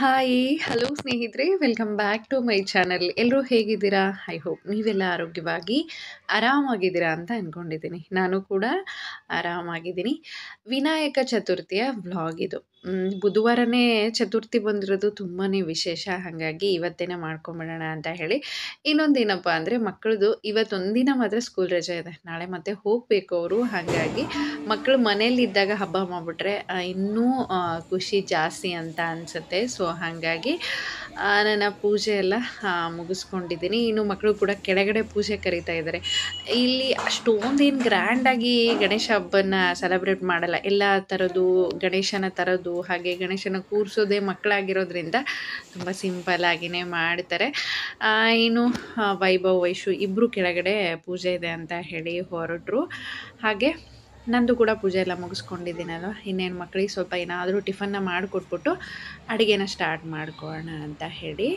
Hi hello ಸ್ನೇಹಿತರೆ, welcome back to my channel. ಎಲ್ಲರೂ ಹೇಗಿದ್ದೀರಾ? ಐ ಹೋಪ್ ನೀವೆಲ್ಲ ಆರೋಗ್ಯವಾಗಿ ಆರಾಮಾಗಿದ್ದೀರಾ ಅಂತ ಅಂದ್ಕೊಂಡಿದ್ದೀನಿ. ನಾನು ಕೂಡ ಆರಾಮಾಗಿದ್ದೀನಿ. ವಿನಾಯಕ ಚತುರ್ಥಿಯ ವ್ಲಾಗ್ ಇದು. ಬುಧವಾರನೇ ಚತುರ್ಥಿ ಬಂದಿರೋದು ತುಂಬಾ ವಿಶೇಷ. ಹಾಗಾಗಿ ಇವತ್ತೇನೆ ಮಾಡ್ಕೊಂಬಿಡೋಣ ಅಂತ ಹೇಳಿ. ಇನ್ನೊಂದೇನಪ್ಪ ಅಂದರೆ ಮಕ್ಕಳದು ಇವತ್ತೊಂದಿನ ಮಾತ್ರ ಸ್ಕೂಲ್ ರಜೆ ಇದೆ. ನಾಳೆ ಮತ್ತೆ ಹೋಗಬೇಕು ಅವರು. ಹಾಗಾಗಿ ಮಕ್ಕಳು ಮನೇಲಿದ್ದಾಗ ಹಬ್ಬ ಮಾಡಿಬಿಟ್ರೆ ಇನ್ನೂ ಖುಷಿ ಜಾಸ್ತಿ ಅಂತ ಅನಿಸುತ್ತೆ. ಸೊ ಹಾಗಾಗಿ ನನ್ನ ಪೂಜೆ ಎಲ್ಲ ಮುಗಿಸ್ಕೊಂಡಿದ್ದೀನಿ. ಇನ್ನು ಮಕ್ಕಳು ಕೂಡ ಕೆಳಗಡೆ ಪೂಜೆ ಕರೀತಾ ಇದ್ದಾರೆ. ಇಲ್ಲಿ ಅಷ್ಟೊಂದೇನು ಗ್ರ್ಯಾಂಡಾಗಿ ಗಣೇಶ ಹಬ್ಬನ ಸೆಲೆಬ್ರೇಟ್ ಮಾಡಲ್ಲ. ಎಲ್ಲ ಥರದ್ದು ಗಣೇಶನ ತರೋದು, ಹಾಗೆ ಗಣೇಶನ ಕೂರಿಸೋದೇ ಮಕ್ಕಳಾಗಿರೋದ್ರಿಂದ ತುಂಬ ಸಿಂಪಲ್ ಆಗಿನೇ ಮಾಡ್ತಾರೆ. ಇನ್ನು ವೈಭವ್, ವೈಶು ಇಬ್ಬರು ಕೆಳಗಡೆ ಪೂಜೆ ಇದೆ ಅಂತ ಹೇಳಿ ಹೊರಟರು. ಹಾಗೆ ನಂದು ಕೂಡ ಪೂಜೆ ಎಲ್ಲ ಮುಗಿಸ್ಕೊಂಡಿದ್ದೀನಲ್ವ. ಇನ್ನೇನು ಮಕ್ಕಳಿಗೆ ಸ್ವಲ್ಪ ಏನಾದರೂ ಟಿಫನ್ನ ಮಾಡಿಕೊಟ್ಬಿಟ್ಟು ಅಡುಗೆನ ಸ್ಟಾರ್ಟ್ ಮಾಡ್ಕೊಳ್ಳೋಣ ಅಂತ ಹೇಳಿ.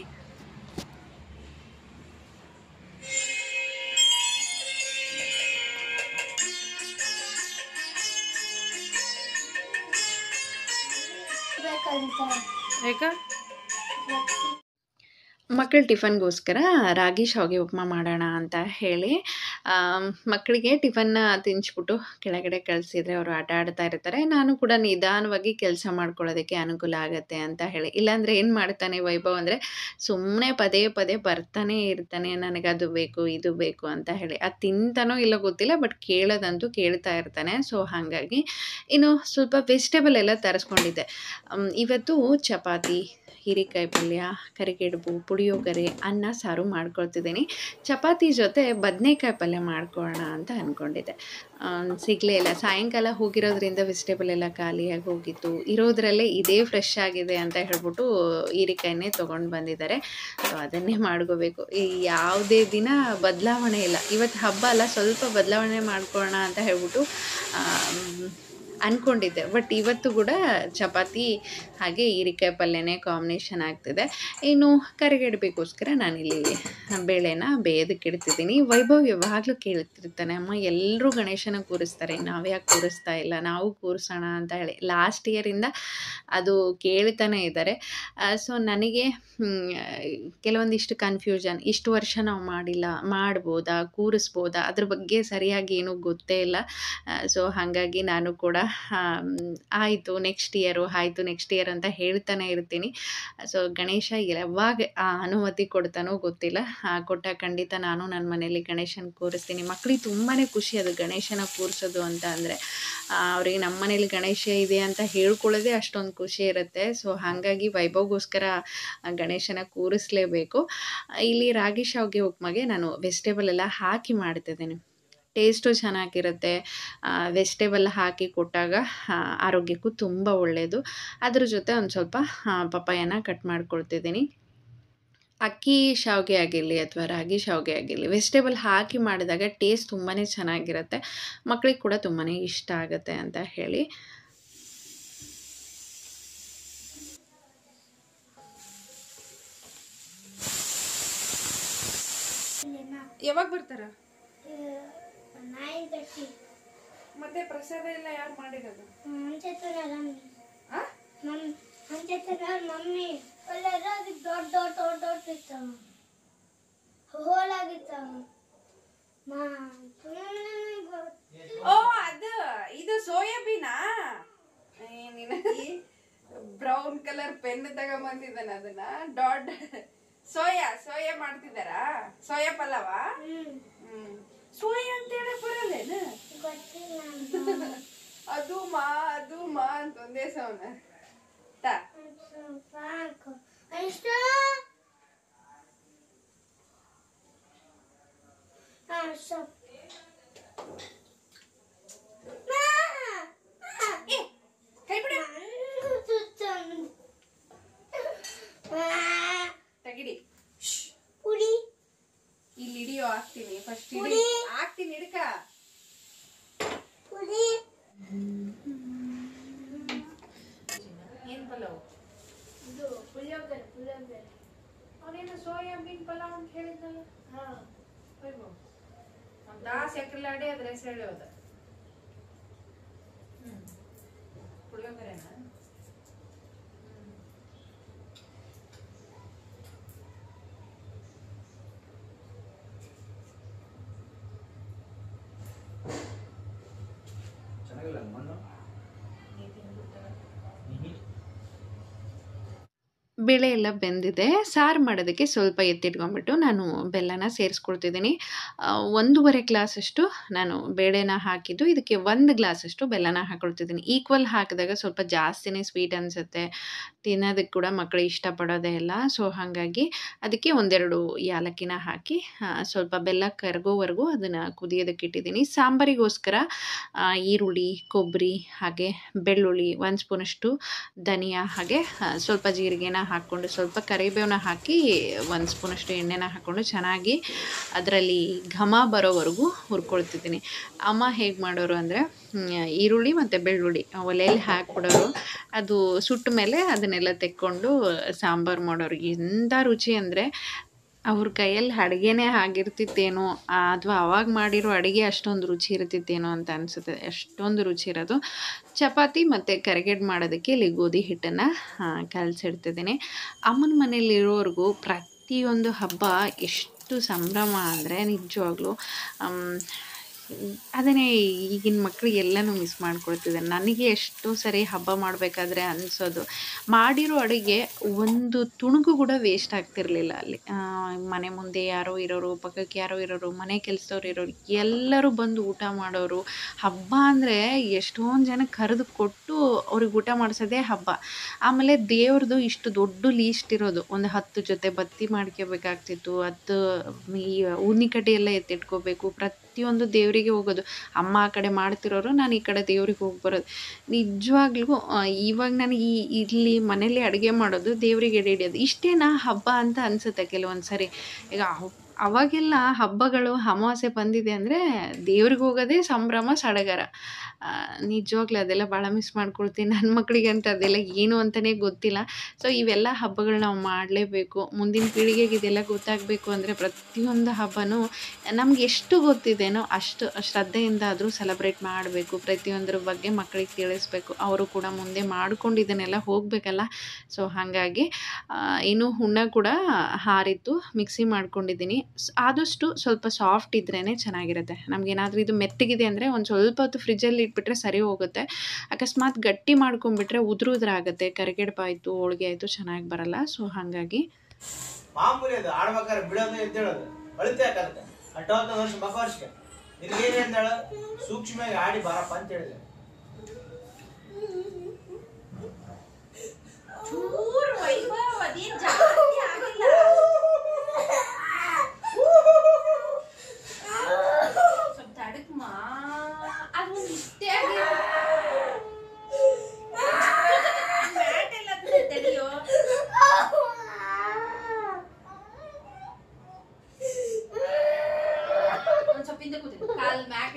ಯಾಕ ಮಕ್ಕಳ ಟಿಫನ್ಗೋಸ್ಕರ ರಾಗಿ ಶಾವಿಗೆ ಉಪ್ಮಾ ಮಾಡೋಣ ಅಂತ ಹೇಳಿ ಮಕ್ಕಳಿಗೆ ಟಿಫನ್ನ ತಿನ್ನಿಸ್ಬಿಟ್ಟು ಕೆಳಗಡೆ ಕಳಿಸಿದ್ರೆ ಅವರು ಆಟ ಆಡ್ತಾ ಇರ್ತಾರೆ. ನಾನು ಕೂಡ ನಿಧಾನವಾಗಿ ಕೆಲಸ ಮಾಡ್ಕೊಳ್ಳೋದಕ್ಕೆ ಅನುಕೂಲ ಆಗುತ್ತೆ ಅಂತ ಹೇಳಿ. ಇಲ್ಲಾಂದರೆ ಏನು ಮಾಡ್ತಾನೆ ವೈಭವ್ ಅಂದರೆ ಸುಮ್ಮನೆ ಪದೇ ಪದೇ ಬರ್ತಾನೆ ಇರ್ತಾನೆ, ನನಗದು ಬೇಕು ಇದು ಬೇಕು ಅಂತ ಹೇಳಿ. ಅದು ತಿಂತಾನೋ ಇಲ್ಲೋ ಗೊತ್ತಿಲ್ಲ, ಬಟ್ ಕೇಳೋದಂತೂ ಕೇಳ್ತಾ ಇರ್ತಾನೆ. ಸೊ ಹಾಗಾಗಿ ಇನ್ನು ಸ್ವಲ್ಪ ವೆಜಿಟೇಬಲ್ ಎಲ್ಲ ತರಿಸ್ಕೊಂಡಿದ್ದೆ. ಇವತ್ತು ಚಪಾತಿ, ಹೀರೆಕಾಯಿ ಪಲ್ಯ, ಕರಿಗಡುಬು, ಪುಳಿಯೋಗರೆ, ಅನ್ನ ಸಾರು ಮಾಡ್ಕೊಳ್ತಿದ್ದೀನಿ. ಚಪಾತಿ ಜೊತೆ ಬದನೆಕಾಯಿ ಪಲ್ಯ ಮಾಡ್ಕೊಳ್ಳೋಣ ಅಂತ ಅಂದ್ಕೊಂಡಿದ್ದೆ. ಸಿಗಲೇ ಇಲ್ಲ. ಸಾಯಂಕಾಲ ಹೋಗಿರೋದ್ರಿಂದ ವೆಜಿಟೇಬಲ್ ಎಲ್ಲ ಖಾಲಿಯಾಗಿ ಹೋಗಿತ್ತು. ಇರೋದ್ರಲ್ಲೇ ಇದೇ ಫ್ರೆಶ್ ಆಗಿದೆ ಅಂತ ಹೇಳ್ಬಿಟ್ಟು ಹೀರೆಕಾಯಿನೇ ತೊಗೊಂಡು ಬಂದಿದ್ದಾರೆ. ಸೊ ಅದನ್ನೇ ಮಾಡ್ಕೋಬೇಕು. ಈ ಯಾವುದೇ ದಿನ ಬದಲಾವಣೆ ಇಲ್ಲ. ಇವತ್ತು ಹಬ್ಬ ಅಲ್ಲ, ಸ್ವಲ್ಪ ಬದಲಾವಣೆ ಮಾಡ್ಕೊಳ್ಳೋಣ ಅಂತ ಹೇಳ್ಬಿಟ್ಟು ಅಂದ್ಕೊಂಡಿದ್ದೆ. ಬಟ್ ಇವತ್ತು ಕೂಡ ಚಪಾತಿ ಹಾಗೆ ಹೀರೆಕಾಯಿ ಪಲ್ಯನೇ ಕಾಂಬಿನೇಷನ್ ಆಗ್ತಿದೆ. ಇನ್ನು ಕರಿಗಡುಬಿಗೋಸ್ಕರ ನಾನಿಲ್ಲಿ ಬೇಳೆನ ಬೇಯೋದಕ್ಕೆ ಇಡ್ತಿದ್ದೀನಿ. ವೈಭವ್ ಯಾವಾಗಲೂ ಕೇಳ್ತಿರ್ತಾನೆ, ಅಮ್ಮ ಎಲ್ಲರೂ ಗಣೇಶನ ಕೂರಿಸ್ತಾರೆ, ನಾವು ಯಾಕೆ ಕೂರಿಸ್ತಾ ಇಲ್ಲ, ನಾವು ಕೂರಿಸೋಣ ಅಂತ ಹೇಳಿ. ಲಾಸ್ಟ್ ಇಯರಿಂದ ಅದು ಕೇಳ್ತಾನೆ ಇದ್ದಾರೆ. ಸೊ ನನಗೆ ಕೆಲವೊಂದಿಷ್ಟು ಕನ್ಫ್ಯೂಷನ್, ಇಷ್ಟು ವರ್ಷ ನಾವು ಮಾಡಿಲ್ಲ, ಮಾಡ್ಬೋದಾ, ಕೂರಿಸ್ಬೋದಾ, ಅದ್ರ ಬಗ್ಗೆ ಸರಿಯಾಗಿ ಏನೂ ಗೊತ್ತೇ ಇಲ್ಲ. ಸೊ ಹಾಗಾಗಿ ನಾನು ಕೂಡ ಆಯಿತು ನೆಕ್ಸ್ಟ್ ಇಯರ್ ಅಂತ ಹೇಳ್ತಾನೆ ಇರ್ತೀನಿ. ಸೊ ಗಣೇಶ ಯಾವಾಗ ಅನುಮತಿ ಕೊಡ್ತಾನೋ ಗೊತ್ತಿಲ್ಲ. ಕೊಟ್ಟಾಗ ಖಂಡಿತ ನಾನು ನನ್ನ ಮನೇಲಿ ಗಣೇಶನ ಕೂರಿಸ್ತೀನಿ. ಮಕ್ಕಳಿಗೆ ತುಂಬಾ ಖುಷಿ ಅದು ಗಣೇಶನ ಕೂರಿಸೋದು ಅಂತ ಅಂದರೆ. ಅವ್ರಿಗೆ ನಮ್ಮ ಮನೇಲಿ ಗಣೇಶ ಇದೆ ಅಂತ ಹೇಳ್ಕೊಳ್ಳೋದೇ ಅಷ್ಟೊಂದು ಖುಷಿ ಇರುತ್ತೆ. ಸೊ ಹಾಗಾಗಿ ವೈಭವ್ಗೋಸ್ಕರ ಗಣೇಶನ ಕೂರಿಸ್ಲೇಬೇಕು. ಇಲ್ಲಿ ರಾಗಿ ಶಾವಿಗೆ ಉಪ್ಮಾಗೆ ನಾನು ವೆಜಿಟೇಬಲ್ ಎಲ್ಲ ಹಾಕಿ ಮಾಡ್ತಿದ್ದೀನಿ. ಟೇಸ್ಟು ಚೆನ್ನಾಗಿರುತ್ತೆ. ವೆಜಿಟೇಬಲ್ ಹಾಕಿ ಕೊಟ್ಟಾಗ ಆರೋಗ್ಯಕ್ಕೂ ತುಂಬ ಒಳ್ಳೆಯದು. ಅದ್ರ ಜೊತೆ ಒಂದು ಸ್ವಲ್ಪ ಪಪ್ಪಾಯನ ಕಟ್ ಮಾಡ್ಕೊಳ್ತಿದ್ದೀನಿ. ಅಕ್ಕಿ ಶಾವಿಗೆ ಆಗಿರಲಿ ಅಥವಾ ರಾಗಿ ಶಾವಿಗೆ ಆಗಿರಲಿ, ವೆಜಿಟೇಬಲ್ ಹಾಕಿ ಮಾಡಿದಾಗ ಟೇಸ್ಟ್ ತುಂಬಾ ಚೆನ್ನಾಗಿರುತ್ತೆ. ಮಕ್ಕಳಿಗೆ ಕೂಡ ತುಂಬಾ ಇಷ್ಟ ಆಗುತ್ತೆ ಅಂತ ಹೇಳಿ. ಯಾವಾಗ ಬರ್ತಾರ? ಮತ್ತೆ ಪ್ರಸಾದ ಎಲ್ಲ ಯಾರು ಮಾಡಿರೋದು? ಮಮ್ಮಿ ದೊಡ್ಡ ಇರ್ತಾವ, ಹೋಲಾಗಿರ್ತಾವ. ಓ ಇದು ಸೋಯಾಬೀನಾ? ಬ್ರೌನ್ ಕಲರ್ ಪೆನ್ ತಗೊಂಬಂದಿದ್ದಾನೆ, ಅದನ್ನ ದೊಡ್ಡ ಸೋಯಾ ಮಾಡ್ತಿದ್ದಾರಾ? ಸೋಯಾ ಪಲಾವ? ಸೋಯಾ ಅಂತ ಹೇಳಕ್ ಬರಲ್ಲೇನು? ಅದು ಮಾ ಅಂತ ಒಂದೇ ಸವನ ತಗಿಡಿ. ಪುಡಿ ಇಲ್ಲಿ ಹಿಡಿಯೋ ಹಾಕ್ತೀನಿ. ಫಸ್ಟ್ ಹಾಕ್ತೀನಿ, ಹಿಡ್ಕ. ಪುಡಿ ಏನ್ ಪಲಾವ್? ಇದು ಪುಳಿಯೋಗರೆ. ಅವನೇನು ಸೋಯಾಬೀನ್ ಪಲಾವ್ ಅಂತ ಹೇಳಿದ್ನಲ್ಲ. ದಾಸ್ ಎಕರ್ಲಾಡಿ ಅದ್ರ ಹೆಸರು ಹೇಳೋದ. ಪುಳಿಯೋಗರೆನಾ? ಬೇಳೆ ಎಲ್ಲ ಬೆಂದಿದೆ. ಸಾರು ಮಾಡೋದಕ್ಕೆ ಸ್ವಲ್ಪ ಎತ್ತಿಟ್ಕೊಂಡ್ಬಿಟ್ಟು ನಾನು ಬೆಲ್ಲನ ಸೇರಿಸ್ಕೊಳ್ತಿದ್ದೀನಿ. 1 ಗ್ಲಾಸಷ್ಟು ನಾನು ಬೇಳೆನ ಹಾಕಿದ್ದು. ಇದಕ್ಕೆ 1 ಗ್ಲಾಸಷ್ಟು ಬೆಲ್ಲನ ಹಾಕ್ಕೊಳ್ತಿದ್ದೀನಿ. ಈಕ್ವಲ್ ಹಾಕಿದಾಗ ಸ್ವಲ್ಪ ಜಾಸ್ತಿನೇ ಸ್ವೀಟ್ ಅನಿಸುತ್ತೆ. ತಿನ್ನೋದಕ್ಕೆ ಕೂಡ ಮಕ್ಕಳು ಇಷ್ಟಪಡೋದೇ ಇಲ್ಲ. ಸೊ ಹಾಗಾಗಿ ಅದಕ್ಕೆ 1-2 ಯಾಲಕ್ಕಿನ ಹಾಕಿ ಸ್ವಲ್ಪ ಬೆಲ್ಲ ಕರಗೋವರೆಗೂ ಅದನ್ನು ಕುದಿಯೋದಕ್ಕೆ ಇಟ್ಟಿದ್ದೀನಿ. ಸಾಂಬಾರಿಗೋಸ್ಕರ ಈರುಳ್ಳಿ, ಕೊಬ್ಬರಿ ಹಾಗೆ ಬೆಳ್ಳುಳ್ಳಿ, 1 ಸ್ಪೂನಷ್ಟು ಧನಿಯಾ ಹಾಗೆ ಸ್ವಲ್ಪ ಜೀರಿಗೆನ ಹಾಕ್ಕೊಂಡು ಸ್ವಲ್ಪ ಕರಿಬೇವನ್ನ ಹಾಕಿ 1 ಸ್ಪೂನಷ್ಟು ಎಣ್ಣೆನ ಹಾಕ್ಕೊಂಡು ಚೆನ್ನಾಗಿ ಅದರಲ್ಲಿ ಘಮ ಬರೋವರೆಗೂ ಹುರ್ಕೊಳ್ತಿದ್ದೀನಿ. ಅಮ್ಮ ಹೇಗೆ ಮಾಡೋರು ಅಂದರೆ ಈರುಳ್ಳಿ ಮತ್ತು ಬೆಳ್ಳುಳ್ಳಿ ಒಲೆಯಲ್ಲಿ ಹಾಕ್ಬಿಡೋರು. ಅದು ಸುಟ್ಟ ಮೇಲೆ ಅದನ್ನೆಲ್ಲ ತೆಕ್ಕೊಂಡು ಸಾಂಬಾರು ಮಾಡೋರು. ಎಂಥ ರುಚಿ ಅಂದರೆ ಅವ್ರ ಕೈಯಲ್ಲಿ ಅಡುಗೆನೇ ಆಗಿರ್ತಿತ್ತೇನೋ ಅಥವಾ ಅವಾಗ ಮಾಡಿರೋ ಅಡುಗೆ ಅಷ್ಟೊಂದು ರುಚಿ ಇರ್ತಿತ್ತೇನೋ ಅಂತ ಅನಿಸುತ್ತೆ. ಅಷ್ಟೊಂದು ರುಚಿ ಇರೋದು. ಚಪಾತಿ ಮತ್ತು ಕರಿಗಡ್ಬು ಮಾಡೋದಕ್ಕೆ ಇಲ್ಲಿ ಗೋಧಿ ಹಿಟ್ಟನ್ನು ಕಲಸಿಡ್ತಿದ್ದೀನಿ. ಅಮ್ಮನ ಮನೇಲಿರೋರ್ಗೂ ಪ್ರತಿಯೊಂದು ಹಬ್ಬ ಎಷ್ಟು ಸಂಭ್ರಮ ಅಂದರೆ ನಿಜವಾಗ್ಲೂ ಅದನ್ನೇ ಈಗಿನ ಮಕ್ಕಳಿಗೆಲ್ಲನೂ ಮಿಸ್ ಮಾಡ್ಕೊಳ್ತಿದ್ದಾರೆ. ನನಗೆ ಎಷ್ಟೋ ಸರಿ ಹಬ್ಬ ಮಾಡಬೇಕಾದ್ರೆ ಅನಿಸೋದು, ಮಾಡಿರೋ ಅಡುಗೆ ಒಂದು ತುಣುಕು ಕೂಡ ವೇಸ್ಟ್ ಆಗ್ತಿರಲಿಲ್ಲ ಅಲ್ಲಿ. ಮನೆ ಮುಂದೆ ಯಾರೋ ಇರೋರು, ಪಕ್ಕಕ್ಕೆ ಯಾರೋ ಇರೋರು, ಮನೆ ಕೆಲಸದವ್ರು ಇರೋರು ಎಲ್ಲರೂ ಬಂದು ಊಟ ಮಾಡೋರು. ಹಬ್ಬ ಅಂದರೆ ಎಷ್ಟೊಂದು ಜನಕ್ಕೆ ಕರೆದು ಕೊಟ್ಟು ಅವ್ರಿಗೆ ಊಟ ಮಾಡಿಸೋದೇ ಹಬ್ಬ. ಆಮೇಲೆ ದೇವ್ರದ್ದು ಇಷ್ಟು ದೊಡ್ಡ ಲೀಸ್ಟ್ ಇರೋದು. ಒಂದು 10 ಜೊತೆ ಬತ್ತಿ ಮಾಡ್ಕೋಬೇಕಾಗ್ತಿತ್ತು. 10 ಈ ಊದಿನ ಕಡ್ಡಿ ಎಲ್ಲ ಎತ್ತಿಟ್ಕೋಬೇಕು. ಪ್ರತಿಯೊಂದು ದೇವರಿಗೆ ಹೋಗೋದು. ಅಮ್ಮ ಆ ಕಡೆ ಮಾಡ್ತಿರೋರು, ನಾನು ಈ ಕಡೆ ದೇವ್ರಿಗೆ ಹೋಗಿ ಬರೋದು. ನಿಜವಾಗ್ಲೂ ಇವಾಗ ನನಗೆ ಇಲ್ಲಿ ಮನೇಲಿ ಅಡುಗೆ ಮಾಡೋದು, ದೇವರಿಗೆ ಎಡೆ ಹಿಡಿಯೋದು ಇಷ್ಟೇನಾ ಹಬ್ಬ ಅಂತ ಅನಿಸುತ್ತೆ ಕೆಲವೊಂದು ಸರಿ. ಈಗ ಅವಾಗೆಲ್ಲ ಹಬ್ಬಗಳು ಅಮಾವಾಸ್ಯೆ ಬಂದಿದೆ ಅಂದರೆ ದೇವ್ರಿಗೆ ಹೋಗೋದೇ ಸಂಭ್ರಮ ಸಡಗರ. ನಿಜವಾಗ್ಲೂ ಅದೆಲ್ಲ ಭಾಳ ಮಿಸ್ ಮಾಡ್ಕೊಳ್ತೀನಿ. ನನ್ನ ಮಕ್ಕಳಿಗಂತೂ ಅದೆಲ್ಲ ಏನು ಅಂತಲೇ ಗೊತ್ತಿಲ್ಲ. ಸೊ ಇವೆಲ್ಲ ಹಬ್ಬಗಳು ನಾವು ಮಾಡಲೇಬೇಕು. ಮುಂದಿನ ಪೀಳಿಗೆಗೆ ಇದೆಲ್ಲ ಗೊತ್ತಾಗಬೇಕು ಅಂದರೆ ಪ್ರತಿಯೊಂದು ಹಬ್ಬನೂ ನಮ್ಗೆ ಎಷ್ಟು ಗೊತ್ತಿದೆಯೋ ಅಷ್ಟು ಶ್ರದ್ಧೆಯಿಂದ ಆದರೂ ಸೆಲೆಬ್ರೇಟ್ ಮಾಡಬೇಕು. ಪ್ರತಿಯೊಂದರ ಬಗ್ಗೆ ಮಕ್ಕಳಿಗೆ ತಿಳಿಸ್ಬೇಕು. ಅವರು ಕೂಡ ಮುಂದೆ ಮಾಡ್ಕೊಂಡು ಇದನ್ನೆಲ್ಲ ಹೋಗಬೇಕಲ್ಲ. ಸೊ ಹಾಗಾಗಿ ಇನ್ನು ಹುಣ್ಣ ಕೂಡ ಹಾರಿತ್ತು, ಮಿಕ್ಸಿ ಮಾಡ್ಕೊಂಡಿದ್ದೀನಿ. ಆದಷ್ಟು ಸ್ವಲ್ಪ ಸಾಫ್ಟ್ ಇದ್ರೇ ಚೆನ್ನಾಗಿರುತ್ತೆ. ನಮಗೇನಾದರೂ ಇದು ಮೆತ್ತಗಿದೆ ಅಂದರೆ ಒಂದು ಸ್ವಲ್ಪ ಹೊತ್ತು ಫ್ರಿಜ್ಜಲ್ಲಿ ಇಟ್ಬಿಟ್ರೆ ಸರಿ ಹೋಗುತ್ತೆ. ಅಕಸ್ಮಾತ್ ಗಟ್ಟಿ ಮಾಡ್ಕೊಂಡ್ಬಿಟ್ರೆ ಉದುರಾಗುತ್ತೆ. ಕರಿಗಡ್ಬು ಆಯಿತು, ಹೋಳಿಗೆ ಆಯಿತು, ಚೆನ್ನಾಗಿ ಬರಲ್ಲ. ಸೊ ಹಾಗಾಗಿ ಮಾಮೂಲಿ ಅದು ಆಡ್ಬೇಕಾದ್ರೆ ಬಿಡೋದು ಎದ್ದೇಳೋದು ಅಳಿತೆ ಯಾಕಂತ 18 ವರ್ಷ ಮಗ ವರ್ಷಕ್ಕೆ ನಿನಗೇನು ಹೇಳ್ದಾಳ ಸೂಕ್ಷ್ಮವಾಗಿ ಆಡಿ ಬಾರಪ್ಪ ಅಂತ ಹೇಳಿದೆ. ಚೂರು ವೈಭವ ಅದೇನ್ ಜಾಸ್ತಿ ಆಗಿಲ್ಲ. ಸ್ವಲ್ಪ ತಡಕ್ ಮಾ ಅದು ಇಷ್ಟೇ ಆಗಿಲ್ಲ. ಮ್ಯಾಟ್ ಎಲ್ಲ ತಡಿಯೋ. ಒಂದ್ ಸ್ವಲ್ಪ ಹಿಂದೆ ಕೂತಿದ್ದು ಕಾಲ್ ಮ್ಯಾಟ್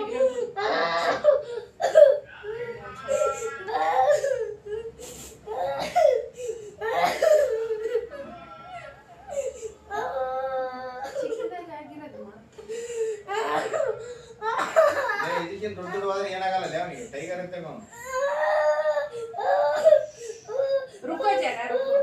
ಇದಕ್ಕಿಂತ ದೊಡ್ಡ ಹೋದ್ರೆ ಏನಾಗಲ್ಲ ಅವನಿಗೆ ಟೈಗರ್ ಅಂತ ರುಕೋ ಜರ ರುಕೋ.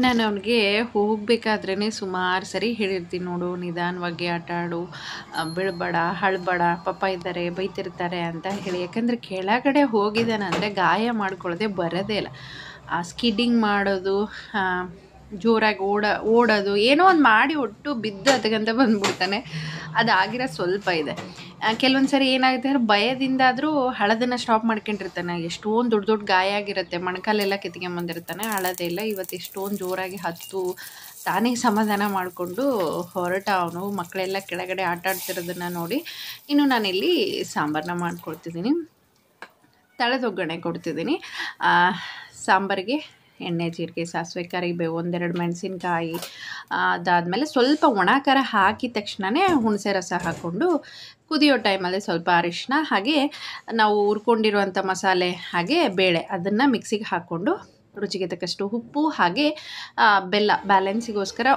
ನಾನು ಅವ್ನಿಗೆ ಹೋಗಬೇಕಾದ್ರೇ ಸುಮಾರು ಸರಿ ಹೇಳಿರ್ತೀನಿ, ನೋಡು ನಿಧಾನವಾಗಿ ಆಟ ಆಡು, ಬೀಳ್ಬೇಡ, ಅಳಬೇಡ, ಪಾಪ ಇದ್ದಾರೆ ಬೈತಿರ್ತಾರೆ ಅಂತ ಹೇಳಿ. ಯಾಕಂದರೆ ಕೆಳಗಡೆ ಹೋಗಿದ್ದಾನಂದರೆ ಗಾಯ ಮಾಡ್ಕೊಳ್ಳೋದೇ ಬರೋದೇ ಇಲ್ಲ. ಸ್ಕಿಡ್ಡಿಂಗ್ ಮಾಡೋದು, ಜೋರಾಗಿ ಓಡೋದು, ಏನೋ ಒಂದು ಮಾಡಿ ಒಟ್ಟು ಬಿದ್ದು ಅದಕ್ಕಂತ ಬಂದ್ಬಿಡ್ತಾನೆ. ಅದಾಗಿರೋ ಸ್ವಲ್ಪ ಇದೆ. ಕೆಲವೊಂದು ಸರಿ ಏನಾಗುತ್ತೆ ಅಂದರೆ ಭಯದಿಂದಾದರೂ ಹಳೋದನ್ನು ಸ್ಟಾಪ್ ಮಾಡ್ಕೊಂಡಿರ್ತಾನೆ. ಎಷ್ಟೊಂದು ದೊಡ್ಡ ದೊಡ್ಡ ಗಾಯ ಆಗಿರುತ್ತೆ, ಮೊಣಕಾಲೆಲ್ಲ ಕಿತ್ಕೊಂಬಂದಿರ್ತಾನೆ, ಅಳೋದೇ ಇಲ್ಲ. ಇವತ್ತು ಎಷ್ಟೊಂದು ಜೋರಾಗಿ ಹತ್ತು ತಾನೇ ಸಮಾಧಾನ ಮಾಡಿಕೊಂಡು ಹೊರಟ ಅವನು. ಮಕ್ಕಳೆಲ್ಲ ಕೆಳಗಡೆ ಆಟ ಆಡ್ತಿರೋದನ್ನು ನೋಡಿ ಇನ್ನು ನಾನಿಲ್ಲಿ ಸಾಂಬಾರನ್ನ ಮಾಡ್ಕೊಳ್ತಿದ್ದೀನಿ. ತಳೆದೊಗ್ಗರಣೆ ಕೊಡ್ತಿದ್ದೀನಿ. ಸಾಂಬಾರಿಗೆ ಎಣ್ಣೆ, ಜೀರಿಗೆ, ಸಾಸಿವೆ, ಕರಿಬೇವು, 1-2 ಮೆಣಸಿನ್ಕಾಯಿ, ಅದಾದಮೇಲೆ ಸ್ವಲ್ಪ ಒಣ ಖಾರ ಹಾಕಿದ ತಕ್ಷಣವೇ ಹುಣಸೆ ರಸ ಹಾಕ್ಕೊಂಡು ಕುದಿಯೋ ಟೈಮಲ್ಲಿ ಸ್ವಲ್ಪ ಅರಿಶಿನ ಹಾಗೆ ನಾವು ಹುರ್ಕೊಂಡಿರುವಂಥ ಮಸಾಲೆ ಹಾಗೆ ಬೇಳೆ ಅದನ್ನು ಮಿಕ್ಸಿಗೆ ಹಾಕ್ಕೊಂಡು ರುಚಿಗೆ ತಕ್ಕಷ್ಟು ಉಪ್ಪು ಹಾಗೆ ಬೆಲ್ಲ ಬ್ಯಾಲೆನ್ಸಿಗೋಸ್ಕರ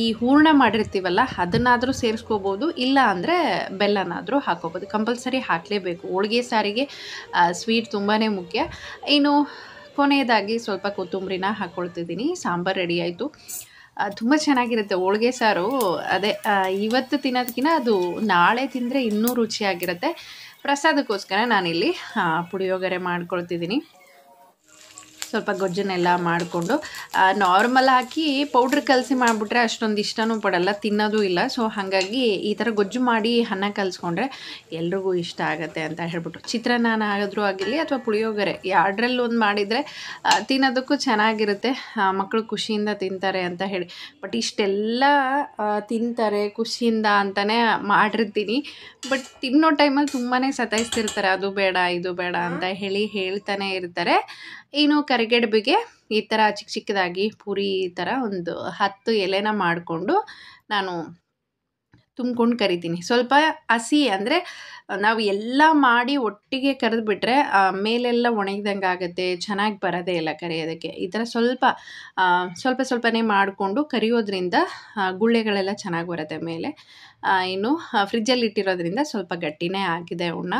ಈ ಹೂರಣ ಮಾಡಿರ್ತೀವಲ್ಲ ಅದನ್ನಾದರೂ ಸೇರಿಸ್ಕೋಬೋದು. ಇಲ್ಲ ಅಂದರೆ ಬೆಲ್ಲನಾದರೂ ಹಾಕ್ಕೋಬೋದು. ಕಂಪಲ್ಸರಿ ಹಾಕಲೇಬೇಕು. ಹೋಳಿಗೆ ಸಾರಿಗೆ ಸ್ವೀಟ್ ತುಂಬಾ ಮುಖ್ಯ. ಇನ್ನು ಕೊನೆಯದಾಗಿ ಸ್ವಲ್ಪ ಕೊತ್ತಂಬರಿನ ಹಾಕ್ಕೊಳ್ತಿದ್ದೀನಿ. ಸಾಂಬಾರು ರೆಡಿ ಆಯಿತು. ತುಂಬ ಚೆನ್ನಾಗಿರುತ್ತೆ ಹೋಳಿಗೆ ಸಾರು. ಅದೇ ಇವತ್ತು ತಿನ್ನೋದಕ್ಕಿಂತ ಅದು ನಾಳೆ ತಿಂದರೆ ಇನ್ನೂ ರುಚಿಯಾಗಿರುತ್ತೆ. ಪ್ರಸಾದಕ್ಕೋಸ್ಕರ ನಾನಿಲ್ಲಿ ಪುಳಿಯೋಗರೆ ಮಾಡ್ಕೊಳ್ತಿದ್ದೀನಿ. ಸ್ವಲ್ಪ ಗೊಜ್ಜನ್ನೆಲ್ಲ ಮಾಡಿಕೊಂಡು ನಾರ್ಮಲ್ ಹಾಕಿ ಪೌಡ್ರ್ ಕಲಸಿ ಮಾಡಿಬಿಟ್ರೆ ಅಷ್ಟೊಂದು ಇಷ್ಟನೂ ಪಡಲ್ಲ, ತಿನ್ನೋದು ಇಲ್ಲ. ಸೊ ಹಾಗಾಗಿ ಈ ಥರ ಗೊಜ್ಜು ಮಾಡಿ ಅನ್ನ ಕಲಿಸ್ಕೊಂಡ್ರೆ ಎಲ್ರಿಗೂ ಇಷ್ಟ ಆಗುತ್ತೆ ಅಂತ ಹೇಳ್ಬಿಟ್ಟು, ಚಿತ್ರಾನ್ನ ಆದರೂ ಆಗಿರಲಿ ಅಥವಾ ಪುಳಿಯೋಗರೆ ಎರಡರಲ್ಲಿ ಒಂದು ಮಾಡಿದರೆ ತಿನ್ನೋದಕ್ಕೂ ಚೆನ್ನಾಗಿರುತ್ತೆ, ಮಕ್ಕಳು ಖುಷಿಯಿಂದ ತಿಂತಾರೆ ಅಂತ ಹೇಳಿ. ಬಟ್ ಇಷ್ಟೆಲ್ಲ ತಿಂತಾರೆ ಖುಷಿಯಿಂದ ಅಂತಲೇ ಮಾಡಿರ್ತೀನಿ. ಬಟ್ ತಿನ್ನೋ ಟೈಮಲ್ಲಿ ತುಂಬಾ ಸತಾಯಿಸ್ತಿರ್ತಾರೆ, ಅದು ಬೇಡ ಇದು ಬೇಡ ಅಂತ ಹೇಳ್ತಾನೆ ಇರ್ತಾರೆ. ಇನ್ನು ಕರಿಗಡುಬಿಗೆ ಈ ಥರ ಚಿಕ್ಕ ಚಿಕ್ಕದಾಗಿ ಪೂರಿ ಈ ಥರ ಒಂದು 10 ಎಲೆನ ಮಾಡಿಕೊಂಡು ನಾನು ತುಂಬ್ಕೊಂಡು ಕರಿತೀನಿ. ಸ್ವಲ್ಪ ಹಸಿ ಅಂದರೆ ನಾವು ಎಲ್ಲ ಮಾಡಿ ಒಟ್ಟಿಗೆ ಕರೆದುಬಿಟ್ರೆ ಮೇಲೆಲ್ಲ ಒಣಗಿದಂಗೆ ಆಗುತ್ತೆ, ಚೆನ್ನಾಗಿ ಬರೋದೇ ಇಲ್ಲ ಕರಿಯೋದಕ್ಕೆ. ಈ ಥರ ಸ್ವಲ್ಪನೇ ಮಾಡಿಕೊಂಡು ಕರಿಯೋದ್ರಿಂದ ಗುಳ್ಳೆಗಳೆಲ್ಲ ಚೆನ್ನಾಗಿ ಬರುತ್ತೆ ಮೇಲೆ. ಇನ್ನು ಫ್ರಿಜ್ಜಲ್ಲಿ ಇಟ್ಟಿರೋದ್ರಿಂದ ಸ್ವಲ್ಪ ಗಟ್ಟಿನೇ ಆಗಿದೆ ಉಣ್ಣ.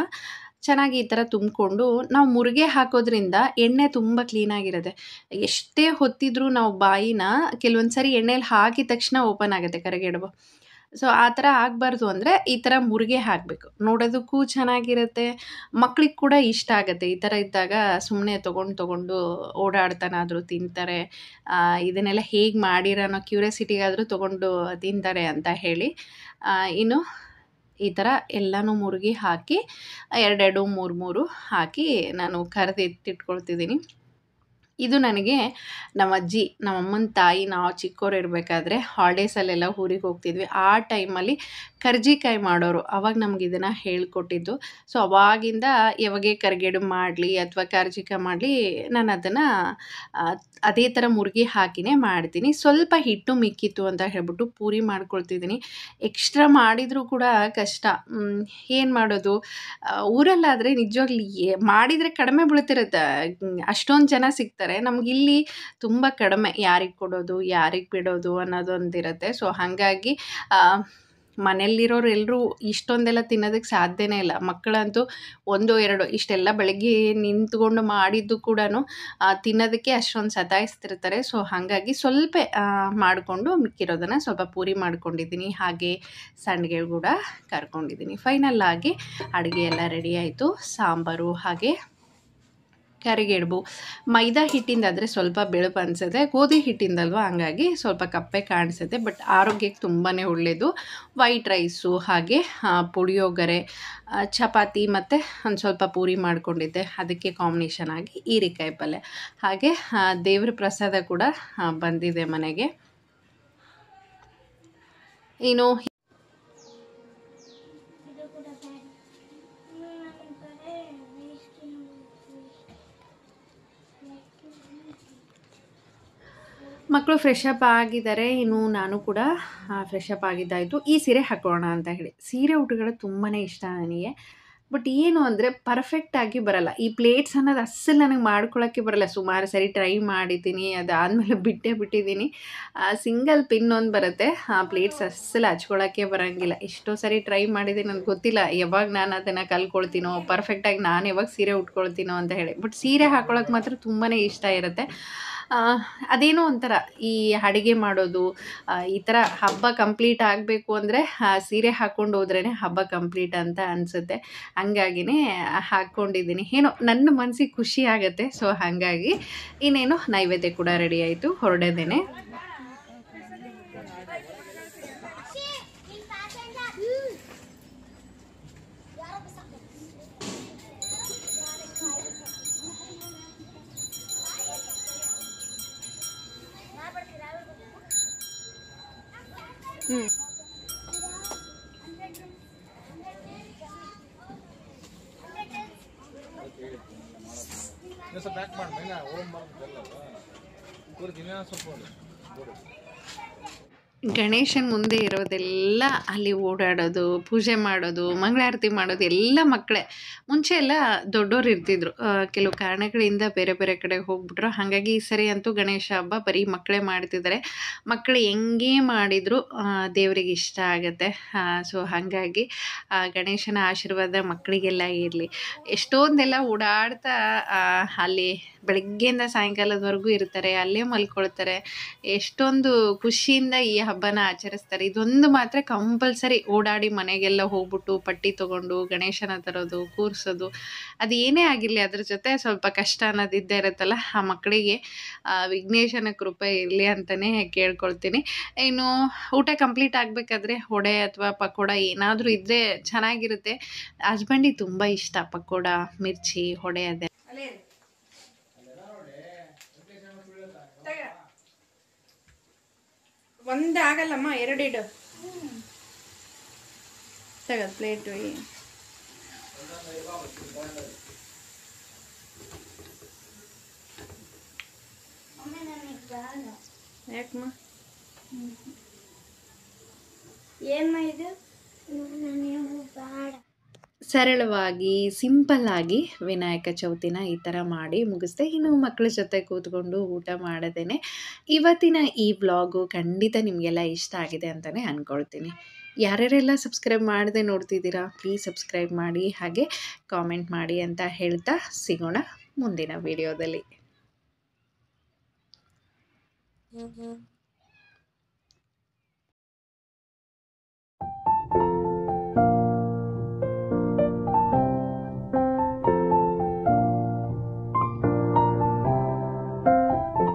ಚೆನ್ನಾಗಿ ಈ ಥರ ತುಂಬಿಕೊಂಡು ನಾವು ಮುರುಗೆ ಹಾಕೋದ್ರಿಂದ ಎಣ್ಣೆ ತುಂಬ ಕ್ಲೀನಾಗಿರುತ್ತೆ. ಎಷ್ಟೇ ಹೊತ್ತಿದ್ರೂ ನಾವು ಬಾಯಿನ ಕೆಲವೊಂದು ಸರಿ ಎಣ್ಣೆಲಿ ಹಾಕಿದ ತಕ್ಷಣ ಓಪನ್ ಆಗುತ್ತೆ ಕರಿಗಡುಬು. ಸೊ ಆ ಥರ ಆಗಬಾರ್ದು ಅಂದರೆ ಈ ಥರ ಮುರುಗೆ ಹಾಕಬೇಕು, ನೋಡೋದಕ್ಕೂ ಚೆನ್ನಾಗಿರುತ್ತೆ, ಮಕ್ಳಿಗೆ ಕೂಡ ಇಷ್ಟ ಆಗುತ್ತೆ. ಈ ಥರ ಇದ್ದಾಗ ಸುಮ್ಮನೆ ತೊಗೊಂಡು ಓಡಾಡ್ತಾನಾದರೂ ತಿಂತಾರೆ, ಇದನ್ನೆಲ್ಲ ಹೇಗೆ ಮಾಡಿರೋ ಅನ್ನೋ ಕ್ಯೂರಿಯಾಸಿಟಿಗಾದರೂ ತೊಗೊಂಡು ತಿಂತಾರೆ ಅಂತ ಹೇಳಿ. ಇನ್ನು ಈ ಥರ ಎಲ್ಲನೂ ಮುರುಗಿ ಹಾಕಿ 2 3 ಹಾಕಿ ನಾನು ಎತ್ತಿಟ್ಕೊಳ್ತಿದ್ದೀನಿ. ಇದು ನನಗೆ ನಮ್ಮ ಅಜ್ಜಿ, ನಮ್ಮ ಅಮ್ಮನ ತಾಯಿ, ನಾವು ಚಿಕ್ಕವ್ರು ಇರಬೇಕಾದ್ರೆ ಹಾಲಿಡೇಸಲ್ಲೆಲ್ಲ ಊರಿಗೆ ಹೋಗ್ತಿದ್ವಿ. ಆ ಟೈಮಲ್ಲಿ ಕರ್ಜಿಕಾಯಿ ಮಾಡೋರು, ಅವಾಗ ನಮ್ಗೆ ಇದನ್ನು ಹೇಳ್ಕೊಟ್ಟಿದ್ದು. ಸೊ ಅವಾಗಿಂದ ಯಾವಾಗೇ ಕರಿಗಡುಬು ಮಾಡಲಿ ಅಥವಾ ಕರ್ಜಿಕಾಯಿ ಮಾಡಲಿ ನಾನು ಅದನ್ನು ಅದೇ ಥರ ಮುರುಗಿ ಹಾಕಿನೇ ಮಾಡ್ತೀನಿ. ಸ್ವಲ್ಪ ಹಿಟ್ಟು ಮಿಕ್ಕಿತ್ತು ಅಂತ ಹೇಳ್ಬಿಟ್ಟು ಪೂರಿ ಮಾಡ್ಕೊಳ್ತಿದ್ದೀನಿ. ಎಕ್ಸ್ಟ್ರಾ ಮಾಡಿದರೂ ಕೂಡ ಕಷ್ಟ, ಏನು ಮಾಡೋದು. ಊರಲ್ಲಾದರೆ ನಿಜವಾಗ್ಲಿ ಮಾಡಿದರೆ ಕಡಿಮೆ ಬೀಳ್ತಿರುತ್ತೆ, ಅಷ್ಟೊಂದು ಜನ ಸಿಗ್ತಾರೆ. ನಮಗಿಲ್ಲಿ ತುಂಬ ಕಡಿಮೆ, ಯಾರಿಗೆ ಕೊಡೋದು ಯಾರಿಗೆ ಬಿಡೋದು ಅನ್ನೋದೊಂದಿರುತ್ತೆ. ಸೊ ಹಾಗಾಗಿ ಮನೆಯಲ್ಲಿರೋರು ಎಲ್ಲರೂ ಇಷ್ಟೊಂದೆಲ್ಲ ತಿನ್ನೋದಕ್ಕೆ ಸಾಧ್ಯನೇ ಇಲ್ಲ. ಮಕ್ಕಳಂತೂ 1 2 ಇಷ್ಟೆಲ್ಲ ಬೆಳಗ್ಗೆ ನಿಂತ್ಕೊಂಡು ಮಾಡಿದ್ದು ಕೂಡ ತಿನ್ನೋದಕ್ಕೆ ಅಷ್ಟೊಂದು ಸತಾಯಿಸ್ತಿರ್ತಾರೆ. ಸೊ ಹಾಗಾಗಿ ಸ್ವಲ್ಪ ಮಾಡಿಕೊಂಡು ಮಿಕ್ಕಿರೋದನ್ನು ಸ್ವಲ್ಪ ಪೂರಿ ಮಾಡ್ಕೊಂಡಿದ್ದೀನಿ, ಹಾಗೆ ಸಂಡಿಗೆ ಕೂಡ ಕರ್ಕೊಂಡಿದ್ದೀನಿ. ಫೈನಲ್ ಆಗಿ ಅಡುಗೆ ಎಲ್ಲ ರೆಡಿ ಆಯಿತು. ಸಾಂಬಾರು ಹಾಗೆ ಕರಿಗಡುಬು ಮೈದಾ ಹಿಟ್ಟಿಂದಾದರೆ ಸ್ವಲ್ಪ ಬೆಳಪು ಅನಿಸುತ್ತೆ, ಗೋಧಿ ಹಿಟ್ಟಿಂದಲ್ವ ಹಂಗಾಗಿ ಸ್ವಲ್ಪ ಕಪ್ಪೆ ಕಾಣಿಸುತ್ತೆ. ಬಟ್ ಆರೋಗ್ಯಕ್ಕೆ ತುಂಬಾ ಒಳ್ಳೆಯದು. ವೈಟ್ ರೈಸು ಹಾಗೆ ಪುಳಿಯೋಗರೆ, ಚಪಾತಿ ಮತ್ತು ಒಂದು ಸ್ವಲ್ಪ ಪೂರಿ ಮಾಡ್ಕೊಂಡಿದ್ದೆ, ಅದಕ್ಕೆ ಕಾಂಬಿನೇಷನ್ ಆಗಿ ಹೀರೆಕಾಯಿ ಪಲ್ಯ, ಹಾಗೆ ದೇವ್ರ ಪ್ರಸಾದ ಕೂಡ ಬಂದಿದೆ ಮನೆಗೆ. ಇನ್ನು ಮಕ್ಕಳು ಫ್ರೆಶ್ ಅಪ್ ಆಗಿದ್ದಾರೆ. ಇನ್ನು ನಾನು ಕೂಡ ಫ್ರೆಶ್ ಅಪ್ ಆಗಿದ್ದಾಯಿತು. ಈ ಸೀರೆ ಹಾಕೋಣ ಅಂತ ಹೇಳಿ, ಸೀರೆ ಉಟ್ಟುಗಳು ತುಂಬಾ ಇಷ್ಟ ನನಗೆ. ಬಟ್ ಏನು ಅಂದರೆ ಪರ್ಫೆಕ್ಟಾಗಿ ಬರಲ್ಲ. ಈ ಪ್ಲೇಟ್ಸ್ ಅನ್ನೋದು ಅಸ್ಸಲು ನನಗೆ ಮಾಡ್ಕೊಳ್ಳೋಕ್ಕೆ ಬರಲ್ಲ. ಸುಮಾರು ಸರಿ ಟ್ರೈ ಮಾಡಿದ್ದೀನಿ, ಅದಾದಮೇಲೆ ಬಿಟ್ಟಿದ್ದೀನಿ. ಸಿಂಗಲ್ ಪಿನ್ ಒಂದು ಬರುತ್ತೆ, ಆ ಪ್ಲೇಟ್ಸ್ ಅಸ್ಸಲು ಹಚ್ಕೊಳ್ಳೋಕ್ಕೆ ಬರೋಂಗಿಲ್ಲ. ಎಷ್ಟೋ ಸರಿ ಟ್ರೈ ಮಾಡಿದ್ದೀನಿ, ನನಗೆ ಗೊತ್ತಿಲ್ಲ ಯಾವಾಗ ನಾನು ಅದನ್ನು ಕಲ್ತ್ಕೊಳ್ತೀನೋ, ಪರ್ಫೆಕ್ಟಾಗಿ ನಾನು ಯಾವಾಗ ಸೀರೆ ಉಟ್ಕೊಳ್ತೀನೋ ಅಂತ ಹೇಳಿ. ಬಟ್ ಸೀರೆ ಹಾಕೊಳ್ಳೋಕೆ ಮಾತ್ರ ತುಂಬಾ ಇಷ್ಟ ಇರುತ್ತೆ. ಅದೇನೋ ಒಂಥರ ಈ ಅಡುಗೆ ಮಾಡೋದು, ಈ ಥರ ಹಬ್ಬ ಕಂಪ್ಲೀಟ್ ಆಗಬೇಕು ಅಂದರೆ ಸೀರೆ ಹಾಕ್ಕೊಂಡು ಹೋದ್ರೇ ಹಬ್ಬ ಕಂಪ್ಲೀಟ್ ಅಂತ ಅನಿಸುತ್ತೆ. ಹಂಗಾಗಿನೇ ಹಾಕ್ಕೊಂಡಿದ್ದೀನಿ, ಏನೋ ನನ್ನ ಮನಸ್ಸಿಗೆ ಖುಷಿ ಆಗುತ್ತೆ. ಸೊ ಹಾಗಾಗಿ ಇನ್ನೇನು ನೈವೇದ್ಯ ಕೂಡ ರೆಡಿ ಆಯಿತು, ಹೊರಡೋದೇನೆ. ಗಣೇಶನ ಮುಂದೆ ಇರೋದೆಲ್ಲ ಅಲ್ಲಿ ಓಡಾಡೋದು, ಪೂಜೆ ಮಾಡೋದು, ಮಂಗಳಾರತಿ ಮಾಡೋದು ಎಲ್ಲ ಮಕ್ಕಳೇ. ಮುಂಚೆ ಎಲ್ಲ ದೊಡ್ಡೋರು ಇರ್ತಿದ್ರು, ಕೆಲವು ಕಾರಣಗಳಿಂದ ಬೇರೆ ಬೇರೆ ಕಡೆ ಹೋಗ್ಬಿಟ್ರು. ಹಾಗಾಗಿ ಈ ಸರಿ ಅಂತೂ ಗಣೇಶ ಹಬ್ಬ ಬರೀ ಮಕ್ಕಳೇ ಮಾಡ್ತಿದ್ದಾರೆ. ಮಕ್ಕಳು ಹೆಂಗೇ ಮಾಡಿದರೂ ದೇವರಿಗೆ ಇಷ್ಟ ಆಗುತ್ತೆ. ಸೊ ಹಾಗಾಗಿ ಗಣೇಶನ ಆಶೀರ್ವಾದ ಮಕ್ಕಳಿಗೆಲ್ಲ ಇರಲಿ. ಎಷ್ಟೊಂದೆಲ್ಲ ಓಡಾಡ್ತಾ ಅಲ್ಲಿ ಬೆಳಗ್ಗೆಯಿಂದ ಸಾಯಂಕಾಲದವರೆಗೂ ಇರ್ತಾರೆ, ಅಲ್ಲೇ ಮಲ್ಕೊಳ್ತಾರೆ. ಎಷ್ಟೊಂದು ಖುಷಿಯಿಂದ ಈ ಹಬ್ಬನ ಆಚರಿಸ್ತಾರೆ. ಇದೊಂದು ಮಾತ್ರ ಕಂಪಲ್ಸರಿ ಓಡಾಡಿ ಮನೆಗೆಲ್ಲ ಹೋಗ್ಬಿಟ್ಟು ಪಟ್ಟಿ ತೊಗೊಂಡು ಗಣೇಶನ ತರೋದು, ಕೂರಿಸೋದು, ಅದು ಏನೇ ಆಗಿರಲಿ ಅದ್ರ ಜೊತೆ ಸ್ವಲ್ಪ ಕಷ್ಟ ಅನ್ನೋದು ಇದ್ದೇ ಇರುತ್ತಲ್ಲ. ಆ ಮಕ್ಕಳಿಗೆ ವಿಘ್ನೇಶನ ಕೃಪೆ ಇರಲಿ ಅಂತಲೇ ಕೇಳ್ಕೊಳ್ತೀನಿ. ಇನ್ನು ಊಟ ಕಂಪ್ಲೀಟ್ ಆಗಬೇಕಾದ್ರೆ ವಡೆ ಅಥವಾ ಪಕೋಡ ಏನಾದರೂ ಇದ್ದರೆ ಚೆನ್ನಾಗಿರುತ್ತೆ. ಹಸ್ಬೆಂಡಿಗೆ ತುಂಬ ಇಷ್ಟ ಪಕೋಡ, ಮಿರ್ಚಿ, ವಡೆ ಅದೇ. ಅಲ್ಲೇ ಇರು. ಒಂದೇ ಆಗಲ್ಲಮ್ಮ, 2 ಇಡು. ತಗೋ ಪ್ಲೇಟು. ಯಾಕಮ್ಮ? ಸರಳವಾಗಿ ಸಿಂಪಲ್ಲಾಗಿ ವಿನಾಯಕ ಚೌತಿನ ಈ ಥರ ಮಾಡಿ ಮುಗಿಸ್ದೆ. ಇನ್ನು ಮಕ್ಕಳ ಜೊತೆ ಕೂತ್ಕೊಂಡು ಊಟ ಮಾಡೋದೇನೆ ಇವತ್ತಿನ ಈ ವ್ಲಾಗು. ಖಂಡಿತ ನಿಮಗೆಲ್ಲ ಇಷ್ಟ ಆಗಿದೆ ಅಂತಲೇ ಅಂದ್ಕೊಳ್ತೀನಿ. ಯಾರ್ಯಾರೆಲ್ಲ ಸಬ್ಸ್ಕ್ರೈಬ್ ಮಾಡದೆ ನೋಡ್ತಿದ್ದೀರಾ ಪ್ಲೀಸ್ ಸಬ್ಸ್ಕ್ರೈಬ್ ಮಾಡಿ, ಹಾಗೆ ಕಾಮೆಂಟ್ ಮಾಡಿ ಅಂತ ಹೇಳ್ತಾ ಸಿಗೋಣ ಮುಂದಿನ ವಿಡಿಯೋದಲ್ಲಿ.